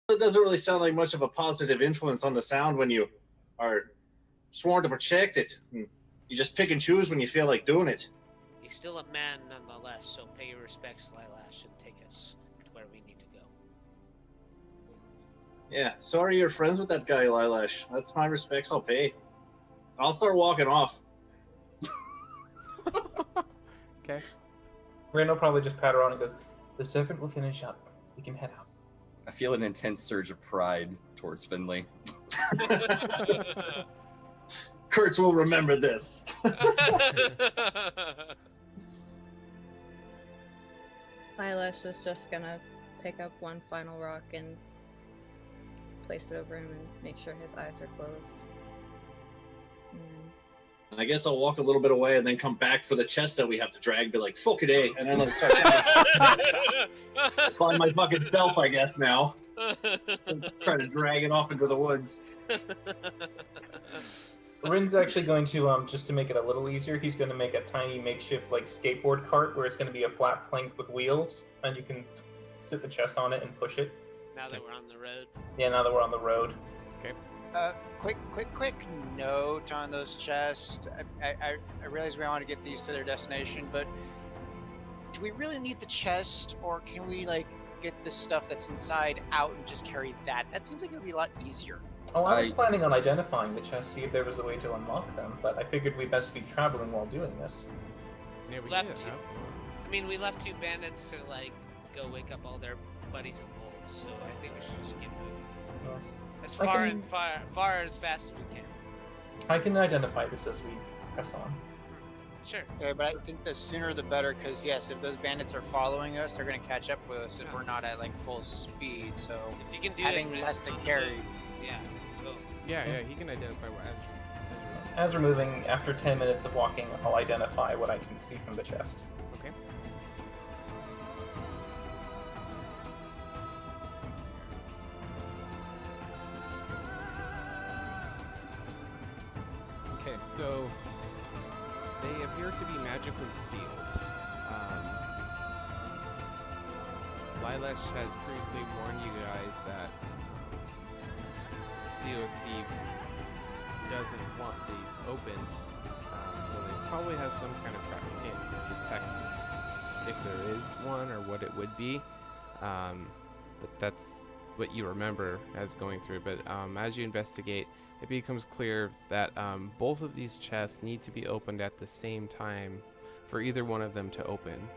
It doesn't really sound like much of a positive influence on the sound when you are sworn to protect it. You just pick and choose when you feel like doing it. He's still a man nonetheless, so pay your respects, Lilash, and take us to where we need to go. Yeah, sorry you're friends with that guy, Lilash. That's my respects, I'll pay. I'll start walking off. Okay. Randall probably just pat her on and goes, "The servant will finish up. We can head out." I feel an intense surge of pride towards Finley. Kurtz will remember this. Eyelash is just gonna pick up one final rock and place it over him and make sure his eyes are closed. I guess I'll walk a little bit away and then come back for the chest that we have to drag. Be like, fuck it, eh? And then like find my fucking self, I guess now. Try to drag it off into the woods. Rin's actually going to, just to make it a little easier, he's going to make a tiny makeshift like skateboard cart where it's going to be a flat plank with wheels, and you can sit the chest on it and push it. Now that we're on the road. Yeah, now that we're on the road. Okay. Quick note on those chests. I realize we want to get these to their destination, but do we really need the chest, or can we like get the stuff that's inside out and just carry that? That seems like it would be a lot easier. Oh, I was planning on identifying the chests, see if there was a way to unlock them, but I figured we'd best be traveling while doing this. Yeah, we Left did it, two. huh? I mean, we left 2 bandits to like go wake up all their buddies and wolves, so I think we should just get moving. Yes. As I far can- and far as fast as we can. I can identify this as we press on. Sure. Okay, but I think the sooner the better, because yes, if those bandits are following us, they're going to catch up with us if we're not at like full speed. So If you can do having it less to on the carry. move, yeah. Go. Yeah, he can identify what As we're moving, after 10 minutes of walking, I'll identify what I can see from the chest. Okay. Okay, so they appear to be magically sealed. Lilash has previously warned you guys that COC doesn't want these opened, so they probably have some kind of tracking to detect if there is one or what it would be. But that's what you remember as going through. But as you investigate, it becomes clear that both of these chests need to be opened at the same time for either one of them to open.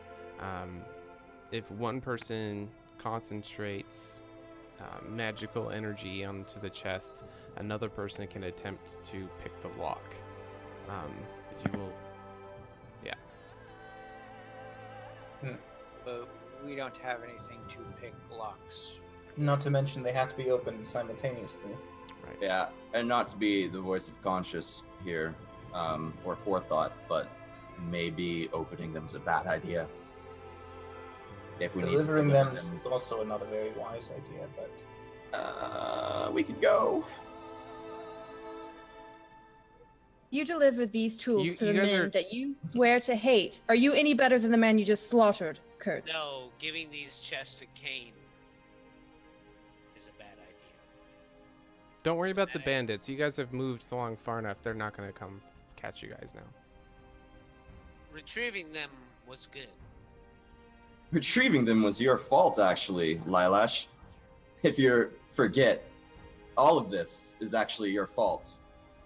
If one person concentrates magical energy onto the chest, another person can attempt to pick the lock. If you will, yeah. But we don't have anything to pick locks. Not to mention they have to be opened simultaneously. Right. Yeah, and not to be the voice of conscience here, or forethought, but maybe opening them is a bad idea. If we Delivering need to them deliver them, is also another very wise idea, but... we could go. You deliver these tools to you the guys men are- that you swear to hate. Are you any better than the man you just slaughtered, Kurt? No, giving these chests to Kane is a bad idea. Don't worry about the bandits. You guys have moved along far enough. They're not going to come catch you guys now. Retrieving them was good. Retrieving them was your fault, actually, Lilash. If you forget, all of this is actually your fault.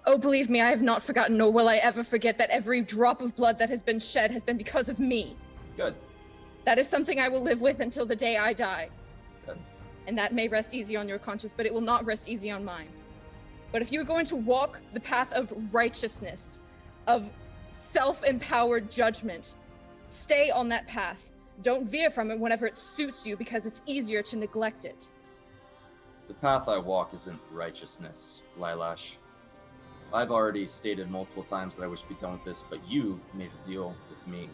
Oh, believe me, I have not forgotten, nor will I ever forget that every drop of blood that has been shed has been because of me. Good. That is something I will live with until the day I die. Good. And that may rest easy on your conscience, but it will not rest easy on mine. But if you're going to walk the path of righteousness, of self-empowered judgment, stay on that path. Don't veer from it whenever it suits you, because it's easier to neglect it. The path I walk isn't righteousness, Lilash. I've already stated multiple times that I wish to be done with this, but you made a deal with me.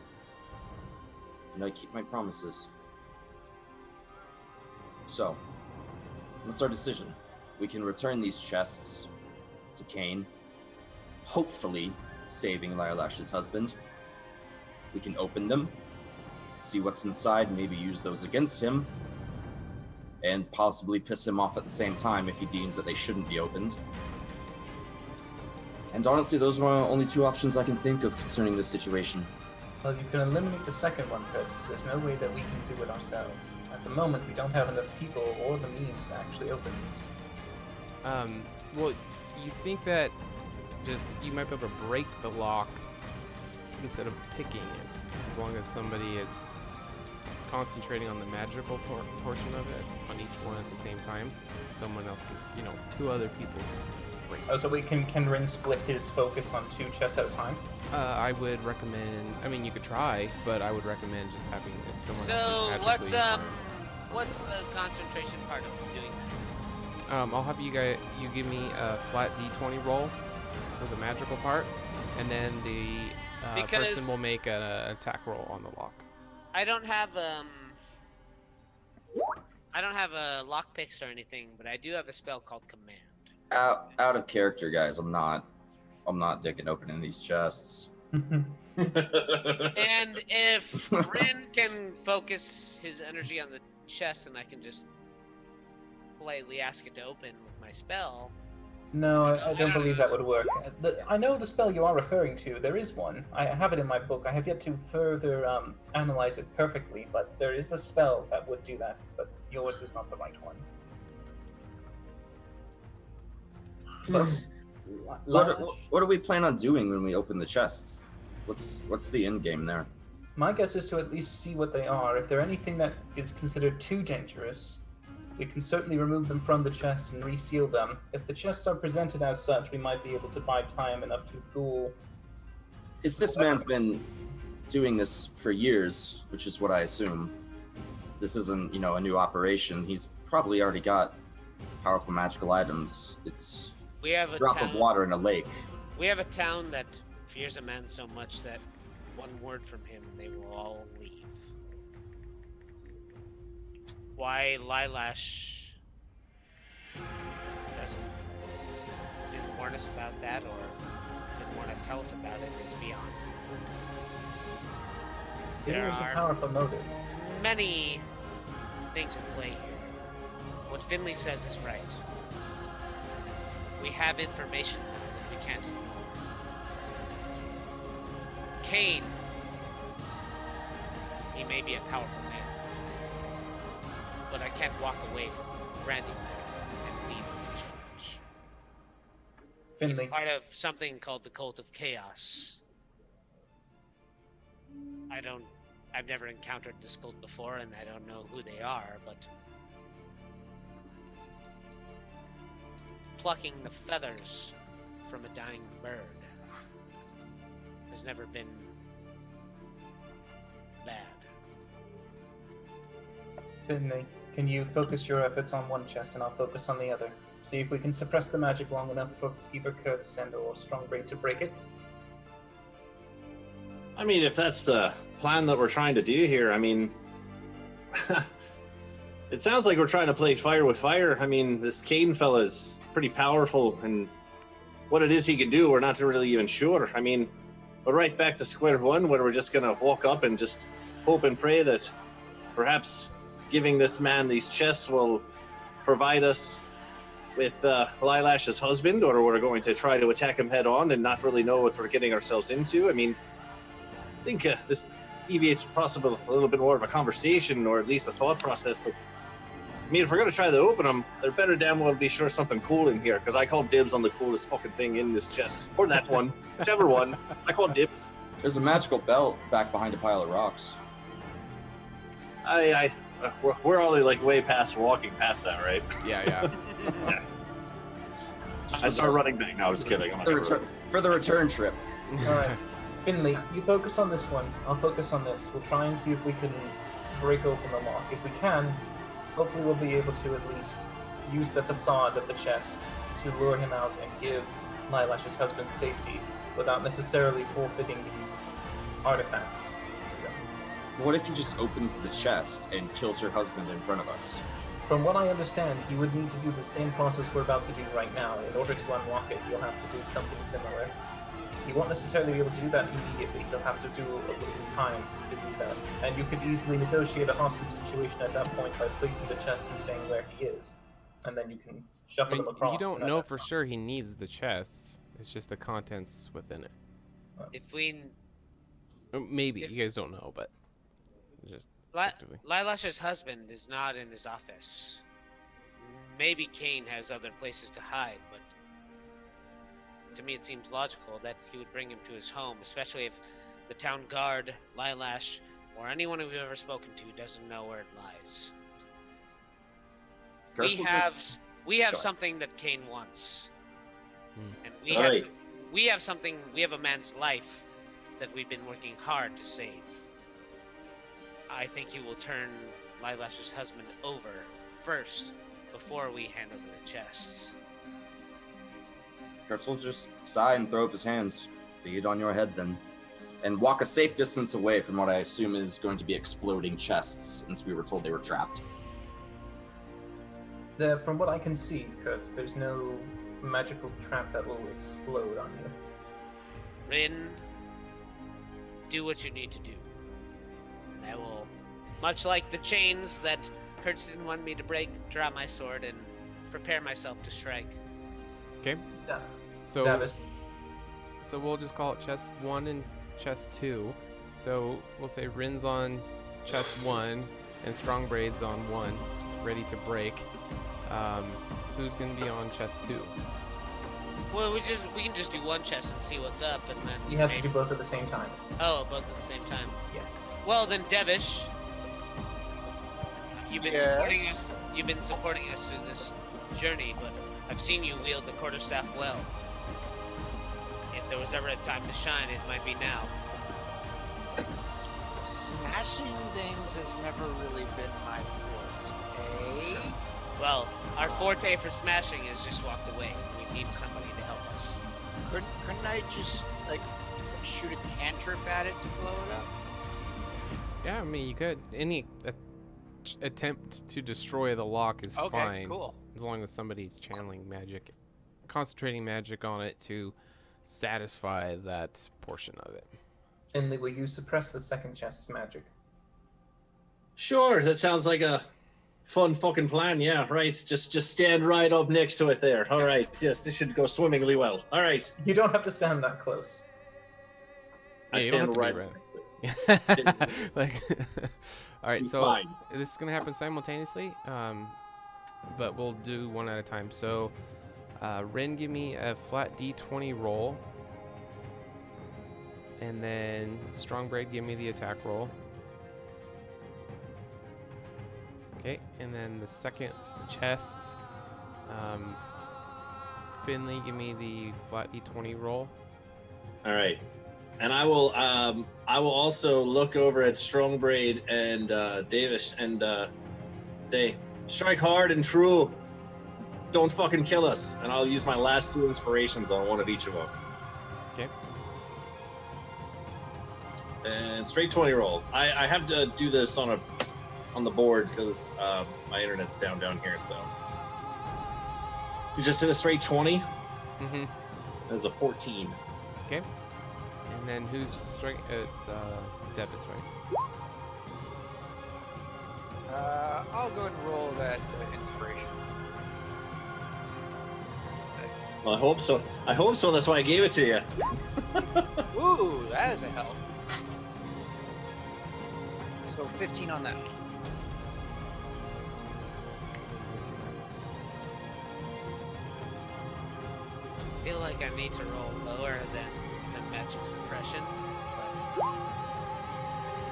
And I keep my promises. So, what's our decision? We can return these chests to Kane, hopefully saving Lylash's husband. We can open them, see what's inside, maybe use those against him, and possibly piss him off at the same time if he deems that they shouldn't be opened. And honestly, those are only two options I can think of concerning this situation. Well, you can eliminate the second one, Kurt, because there's no way that we can do it ourselves. At the moment, we don't have enough people or the means to actually open these. Well, you think that just you might be able to break the lock instead of picking it, as long as somebody is concentrating on the magical portion of it on each one at the same time. Someone else can, two other people break it. Oh, so can Rin split his focus on 2 chests at a time? I would recommend. I mean, you could try, but I would recommend just having someone else So magically what's the concentration part of doing that? I'll have you give me a flat d20 roll for the magical part, and then the person will make an attack roll on the lock. I don't have lock picks or anything, but I do have a spell called Command. Out of character, guys. I'm not dicking opening these chests. And if Rin can focus his energy on the chest, and I can just politely ask it to open with my spell. No, I don't believe that would work. I know the spell you are referring to. There is one. I have it in my book. I have yet to further analyze it perfectly, but there is a spell that would do that, but yours is not the right one. What do we plan on doing when we open the chests? What's the end game there? My guess is to at least see what they are. If they're anything that is considered too dangerous, we can certainly remove them from the chest and reseal them. If the chests are presented as such, we might be able to buy time enough to fool. If this man's been doing this for years, which is what I assume, this isn't, a new operation. He's probably already got powerful magical items. It's We have a drop of water in a lake. We have a town that fears a man so much that one word from him, they will all leave. Why Lylash didn't warn us about that, or didn't want to tell us about it, is beyond. There is a powerful motive. Many things at play here. What Finley says is right. We have information that we can't ignore. Kane, he may be a powerful man, but I can't walk away from Branding and leave him in charge. Finley. He's part of something called the Cult of Chaos. I've never encountered this cult before, and I don't know who they are, but plucking the feathers from a dying bird has never been bad. Finley, can you focus your efforts on one chest and I'll focus on the other? See if we can suppress the magic long enough for either Kurtz and or Strongbraid to break it. I mean, if that's the plan that we're trying to do here, I mean, it sounds like we're trying to play fire with fire. I mean, this Kane fella's pretty powerful, and what it is he can do, we're not really even sure. I mean, we're right back to square one, where we're just going to walk up and just hope and pray that perhaps giving this man these chests will provide us with Lylash's husband, or we're going to try to attack him head on and not really know what we're getting ourselves into. I mean, I think this deviates possible a little bit more of a conversation, or at least a thought process. But I mean, if we're going to try to open them, there better damn well be sure something cool in here, because I call dibs on the coolest fucking thing in this chest. Or that one. Whichever one. I call dibs. There's a magical belt back behind a pile of rocks. We're already like way past walking past that, right? Yeah. Yeah. I start running back now. Just kidding. For the return trip. Alright. Finley, you focus on this one. I'll focus on this. We'll try and see if we can break open the lock. If we can, hopefully we'll be able to at least use the facade of the chest to lure him out and give Lylash's husband safety without necessarily forfeiting these artifacts to them. What if he just opens the chest and kills her husband in front of us? From what I understand, he would need to do the same process we're about to do right now. In order to unlock it, you'll have to do something similar. He won't necessarily be able to do that immediately. He'll have to do a little time to do that. And you could easily negotiate a hostage situation at that point by placing the chest and saying where he is. And then you can I shuffle mean, them across. you don't and at know that for time- sure he needs the chests. It's just the contents within it. If we Maybe If- you guys don't know, but just Li- effectively. Lilash's husband is not in his office. Maybe Kane has other places to hide, but to me it seems logical that he would bring him to his home, especially if the town guard, Lilash, or anyone we've ever spoken to doesn't know where it lies. Kurtz will just- We have Go ahead. something that Kane wants. Hmm. And we Right. have a man's life that we've been working hard to save. I think you will turn Lilash's husband over first before we hand over the chests. Kurtz will just sigh and throw up his hands. Be it on your head then. And walk a safe distance away from what I assume is going to be exploding chests, since we were told they were trapped. From what I can see, Kurtz, there's no magical trap that will explode on you. Rin, do what you need to do. And I will, much like the chains that Kurtz didn't want me to break, draw my sword and prepare myself to strike. Okay. Da- So Davis, so we'll just call it chest 1 and chest 2. So we'll say Rin's on chest 1 and Strong Braid's on 1, ready to break. Who's gonna be on chest 2? Well, we can just do one chest and see what's up, and then you have to maybe- do both at the same time. Oh, both at the same time. Yeah. Well, then, Devish, you've been Yes? supporting us. You've been supporting us through this journey, but I've seen you wield the quarterstaff well. If there was ever a time to shine, it might be now. Smashing things has never really been my forte. Well, our forte for smashing is just walked away. We need somebody to help us. Couldn't I just like shoot a cantrip at it to blow it up? Yeah, I mean you could. Any attempt to destroy the lock is Okay, fine, cool. as long as somebody's channeling magic, concentrating magic on it to satisfy that portion of it. Finley, will you suppress the second chest's magic? Sure, that sounds like a fun fucking plan. Yeah, right. Just stand right up next to it there. All right. Yes, this should go swimmingly well. All right. You don't have to stand that close. I Yeah, you don't stand have to right be up next to it. like, all right. Be So fine. this is gonna happen simultaneously, but we'll do one at a time. So, Rin, give me a flat D20 roll, and then Strong Braid, give me the attack roll. Okay, and then the second chest, Finley, give me the flat D20 roll. All right. And I will also look over at Strongbraid and Davis and say, strike hard and true. Don't fucking kill us. And I'll use my last 2 inspirations on one of each of them. Okay. And straight 20 roll. I have to do this on the board because my internet's down here. So you just hit a straight 20. Mm-hmm. That's a 14. Okay. And then who's strike? It's Devis, right? I'll go and roll that inspiration. That's... Well, I hope so. I hope so. That's why I gave it to you. Ooh, that is a help. So 15 on that. Let's see. I feel like I need to roll lower than magic suppression, but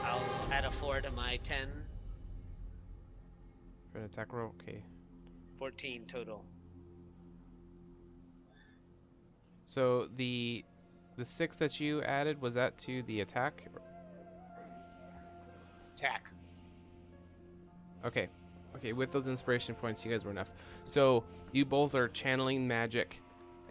I'll add a 4 to my 10. For an attack roll, okay. 14 total. So the 6 that you added, was that to the attack? Attack. Okay. Okay, with those inspiration points, you guys were enough. So you both are channeling magic,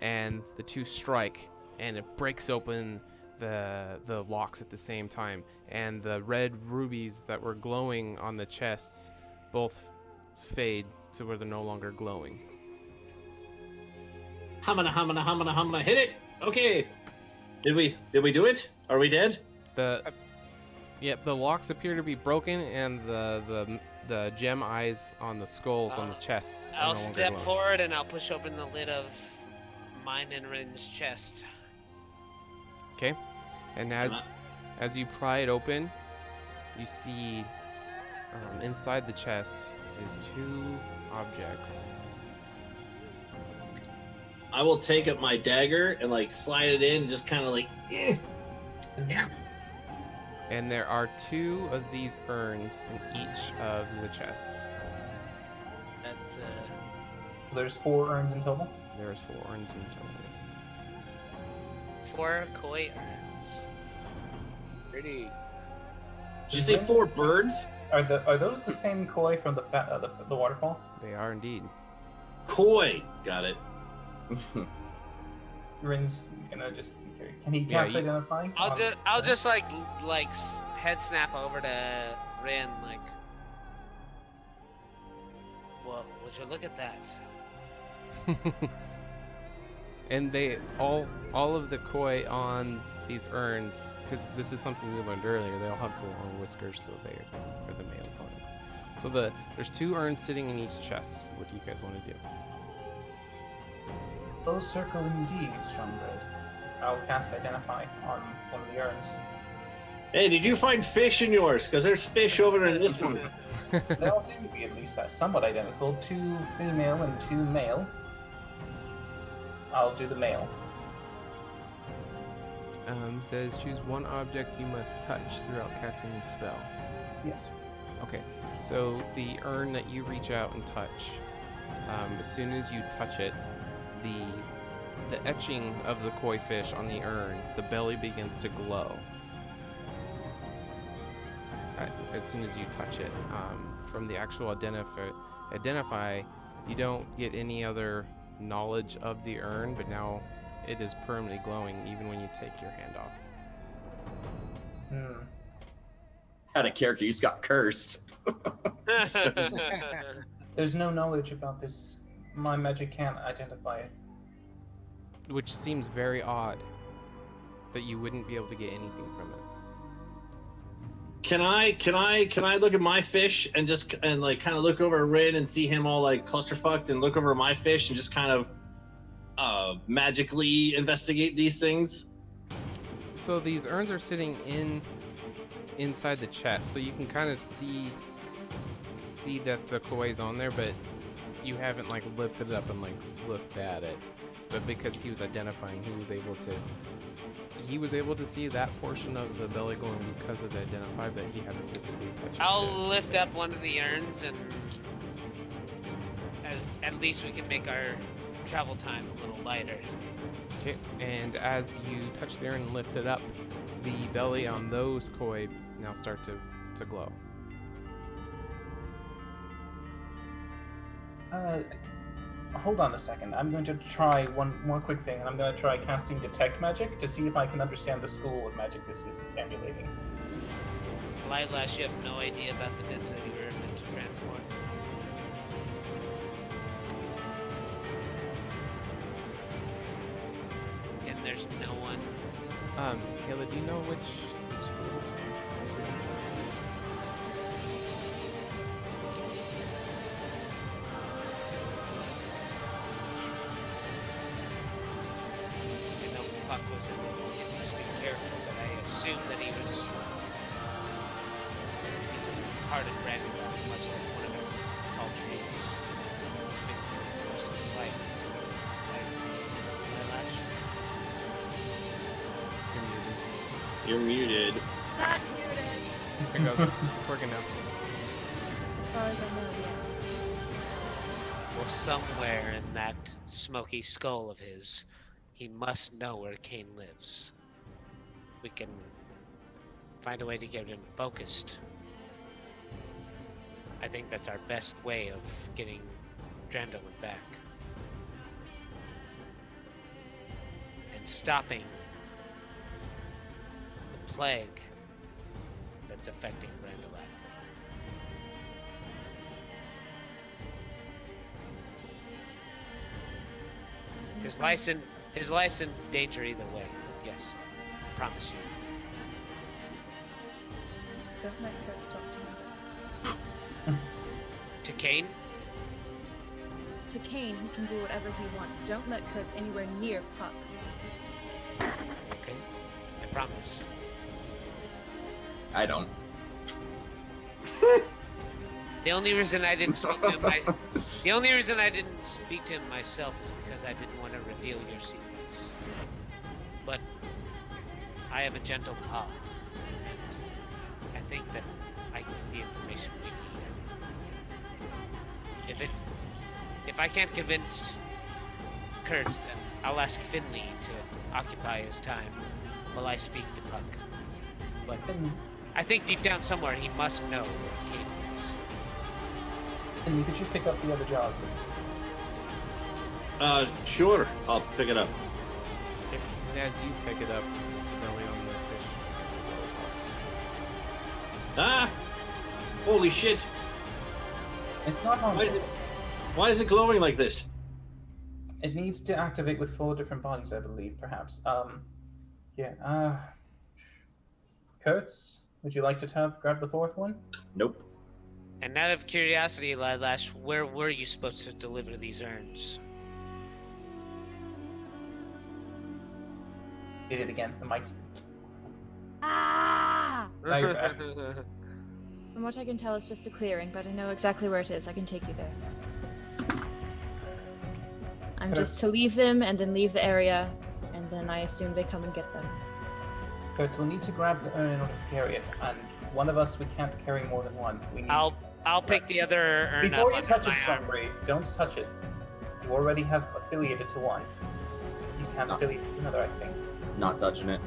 and the 2 strike, and it breaks open the locks at the same time, and the red rubies that were glowing on the chests both fade to where they're no longer glowing. Hamana, hamana, hamana, hamana. Hit it. Okay. Did we do it? Are we dead? Yep, the locks appear to be broken, and the gem eyes on the skulls on the chests. I'll step forward and I'll push open the lid of mine and Rin's chest. Okay, and as you pry it open, you see inside the chest is 2 objects. I will take up my dagger and like slide it in, just kind of like. Yeah. And there are 2 of these urns in each of the chests. That's There's 4 urns in total. There's 4 urns in total. 4 koi urns. Pretty. Did you say 4 birds? Are those the same koi from the waterfall? They are indeed. Koi. Got it. Rin's gonna just. Can he cast identify? I'll just like head snap over to Rin like. Well, would you look at that? And they all of the koi on these urns, because this is something we learned earlier, they all have the long whiskers, so they're the males on them. So there's 2 urns sitting in each chest. What do you guys want to do? Those circle indeed, Strongbread. I'll cast identify on one of the urns. Hey, did you find fish in yours? Because there's fish over in this one. They all seem to be at least somewhat identical. 2 female and 2 male. I'll do the male. Says choose 1 object you must touch throughout casting the spell. Yes. Okay, so the urn that you reach out and touch, as soon as you touch it, the etching of the koi fish on the urn, the belly begins to glow. As soon as you touch it, from the actual identify, you don't get any other knowledge of the urn, but now it is permanently glowing even when you take your hand off. Had a character, you just got cursed. There's no knowledge about this. My magic can't identify it. Which seems very odd that you wouldn't be able to get anything from it. Can I look at my fish and just like kind of look over Rin and see him all like clusterfucked, and look over my fish and just kind of magically investigate these things? So these urns are sitting inside the chest, so you can kind of see that the koi's on there, but you haven't like lifted it up and like looked at it. But because he was identifying, he was able to see that portion of the belly glowing because of the identify, but he had to physically touch it. I'll lift up one of the urns, and at least we can make our travel time a little lighter. Okay, and as you touch the urn and lift it up, the belly on those koi now start to glow. Hold on a second. I'm going to try one more quick thing, and I'm going to try casting Detect Magic to see if I can understand the school of magic this is emulating. Lightlash, you have no idea about the goods that you were meant to transport. And there's no one. Kayla, do you know which school this was? Puck was an interesting character, but I assumed that he was part of Drandalin, much like one of his tall trees. Spent most of his life. You're muted. Not muted. Here it goes. It's working now. As far as I know, yes. Well, somewhere in that smoky skull of his, he must know where Kane lives. We can find a way to get him focused. I think that's our best way of getting Drandalin back. And stopping the plague that's affecting Drandalin. His life's in danger either way, yes. promise you. Don't let Kurtz talk to me. To Kane? To Kane, he can do whatever he wants. Don't let Kurtz anywhere near Puck. Okay. I promise. I don't. The only reason I didn't speak to him, the only reason I didn't speak to him myself is because I didn't want to reveal your secrets. But I have a gentle paw, and I think that I can get the information we need. If I can't convince Kurtz, then I'll ask Finley to occupy his time while I speak to Puck. But I think deep down somewhere he must know where Kane is. Finley, could you pick up the other jar, please? Sure. I'll pick it up. And as you pick it up, belly on the fish as well. Ah! Holy shit! It's not harmful. Why is it glowing like this? It needs to activate with 4 different bodies, I believe, perhaps. Yeah, Kurtz, would you like to grab the 4th one? Nope. And out of curiosity, Lilash, where were you supposed to deliver these urns? Did it again, the mic's... Ah! Now you're back. From what I can tell, it's just a clearing, but I know exactly where it is. I can take you there. I'm just to leave them and then leave the area, and then I assume they come and get them. Kurtz, we'll need to grab the urn in order to carry it, and one of us, we can't carry more than one. We need I'll pick the other urn Before up you touch it, under my arm. Stormbraid, don't touch it. You already have affiliated to one. You can't affiliate to another, I think. Not touching it.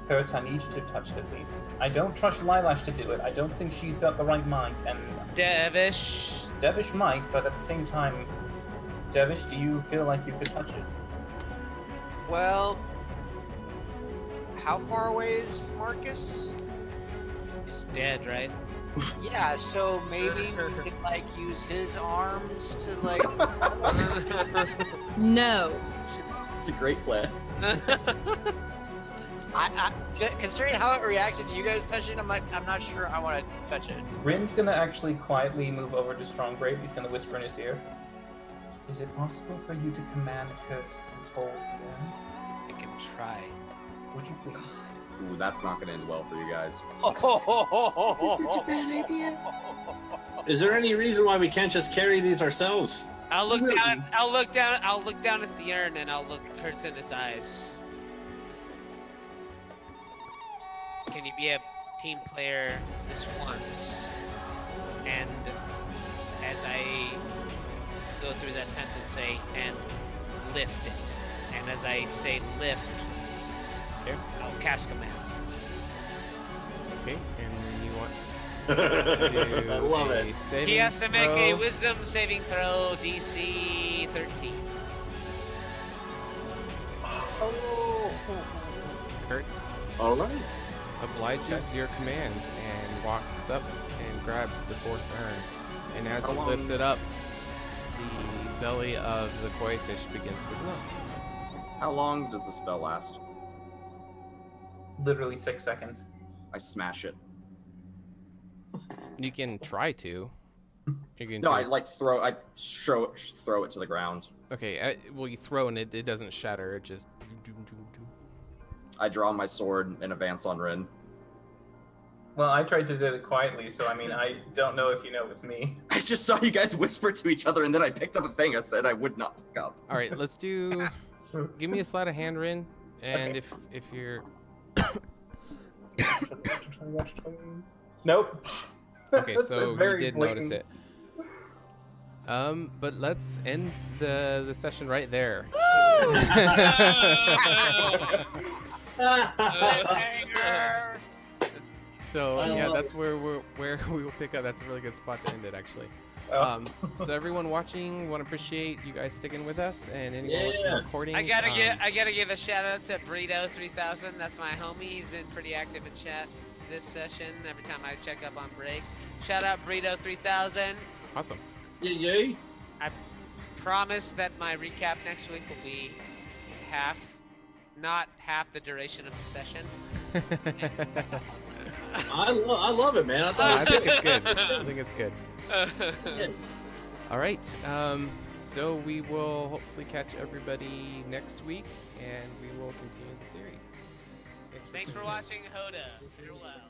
Kurtz, I need you to touch it at least. I don't trust Lilash to do it. I don't think she's got the right mind, and... Devish. Devish might, but at the same time... Devish, do you feel like you could touch it? Well, how far away is Marcus? He's dead, right? Yeah, so maybe we could like use his arms to like. No. It's a great plan. Considering how it reacted to you guys touching, I'm not sure I want to touch it. Rin's gonna actually quietly move over to Strongbraid. He's gonna whisper in his ear. Is it possible for you to command Kurtz to hold him? I can try. Would you please? Ooh, that's not gonna end well for you guys. This is such a bad idea. Is there any reason why we can't just carry these ourselves? I'll look down at the urn and I'll look at Kurtz in his eyes. Can you be a team player this once? And as I go through that sentence, say, and lift it. And as I say lift, I'll cast command. Okay, and then you want to do I love a it. saving He has to make a throw. wisdom saving throw, DC 13. Oh. Kurtz All right. obliges your command and walks up and grabs the 4th urn. And as How he long- lifts it up, the belly of the koi fish begins to glow. How long does the spell last? Literally 6 seconds. I smash it. You can try to. You can No, I try- like throw it to the ground. Okay, well you throw and it doesn't shatter, it just... I draw my sword and advance on Rin. Well, I tried to do it quietly, so I mean, I don't know if you know it's me. I just saw you guys whisper to each other, and then I picked up a thing I said I would not pick up. Alright, let's do... Give me a sleight of hand, Rin, and Okay. if you're... Nope. Okay, That's a so you very did notice blatant- it. But let's end the session right there. Cliffhanger! So I yeah, love that's where we will pick up. That's a really good spot to end it, actually. Oh. So everyone watching, want to appreciate you guys sticking with us, and anyone watching the Yeah. recording. I gotta give a shout out to Burrito 3000. That's my homie. He's been pretty active in chat this session. Every time I check up on break, shout out Burrito 3000. Awesome. Yay. I promise that my recap next week will be half not half the duration of the session. I love it, man. I I thought think it's good. I think it's good. Yeah. All right. So we will hopefully catch everybody next week, and we will continue the series. Thanks for watching HotA. Farewell.